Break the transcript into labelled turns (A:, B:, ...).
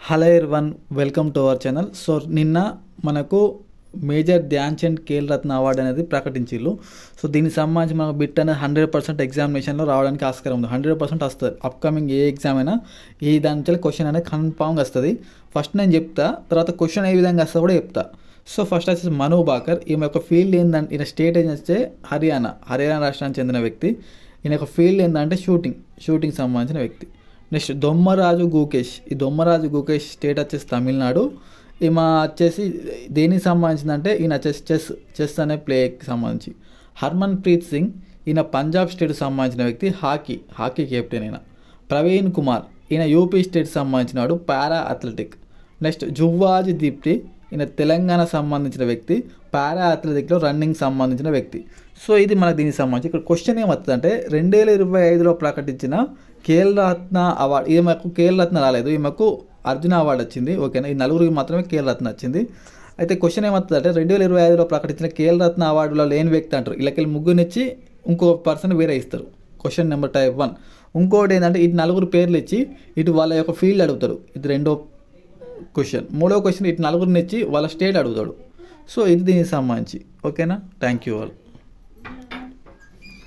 A: Hello everyone, welcome to our channel. So నిన్న మనకు major Dhyan Chand Khel Ratna award అనేది ప్రకటించిల్లు. సో దీనికి సంబంధించి మనకు బిట్ అనేది 100% ఎగ్జామినేషన్లో రావడానికి ఆస్కారం ఉంది. 100% వస్తుంది. అప్కమింగ్ ఏ ఎగ్జామ్ అయినా ఈ దాని నుంచి క్వశ్చన్ అనేది కన్ఫామ్గా వస్తుంది. ఫస్ట్ నేను చెప్తా, తర్వాత క్వశ్చన్ ఏ విధంగా వస్తుందో కూడా చెప్తా. సో ఫస్ట్ వచ్చేసి మను బాకర్. ఈమె యొక్క ఫీల్డ్ ఏంటంటే, ఈయన స్టేట్ ఏంటంటే హర్యానా రాష్ట్రానికి చెందిన వ్యక్తి. ఈయన యొక్క ఫీల్డ్ ఏంటంటే షూటింగ్ సంబంధించిన వ్యక్తి. నెక్స్ట్ దొమ్మరాజు గూకేష్. ఈ దొమ్మరాజు గూకేష్ స్టేట్ వచ్చేసి తమిళనాడు. ఈమె వచ్చేసి దేనికి సంబంధించిందంటే ఈయన వచ్చేసి చెస్ అనే ప్లేకి సంబంధించి. హర్మన్ ప్రీత్ సింగ్, ఈయన పంజాబ్ స్టేట్కి సంబంధించిన వ్యక్తి. హాకీ కెప్టెన్ ఈయన. ప్రవీణ్ కుమార్, ఈయన యూపీ స్టేట్కి సంబంధించినాడు, పారా అథ్లెటిక్. నెక్స్ట్ జువ్వాజ్ దీప్తి, ఈయన తెలంగాణ సంబంధించిన వ్యక్తి, పారా అథ్లెటిక్లో రన్నింగ్ సంబంధించిన వ్యక్తి. సో ఇది మనకు దీనికి సంబంధించి. ఇక్కడ క్వశ్చన్ ఏమవుతుందంటే 2025లో ప్రకటించిన ఖేల్ రత్న అవార్డు, ఈమెకు ఖేల్ రత్న రాలేదు, ఈమెకు అర్జున అవార్డు వచ్చింది. ఓకేనా, ఈ నలుగురికి మాత్రమే ఖేల్ రత్న వచ్చింది. అయితే క్వశ్చన్ ఏమవుతుందంటే 2025లో ప్రకటించిన ఖేల్ రత్న అవార్డులో లేని వ్యక్తి అంటారు. వీళ్ళకి ముగ్గురినిచ్చి ఇంకో పర్సన్ వేరే ఇస్తారు. Question number type 1. ఇంకోటి ఏంటంటే ఇటు నలుగురు పేర్లు ఇచ్చి ఇటు వాళ్ళ యొక్క ఫీల్డ్ అడుగుతారు. ఇది రెండో క్వశ్చన్. మూడో క్వశ్చన్ ఇటు నలుగురిని ఇచ్చి వాళ్ళ స్టేట్ అడుగుతాడు. సో ఇది దీనికి సంబంధించి. ఓకేనా, థ్యాంక్ యూ ఆల్.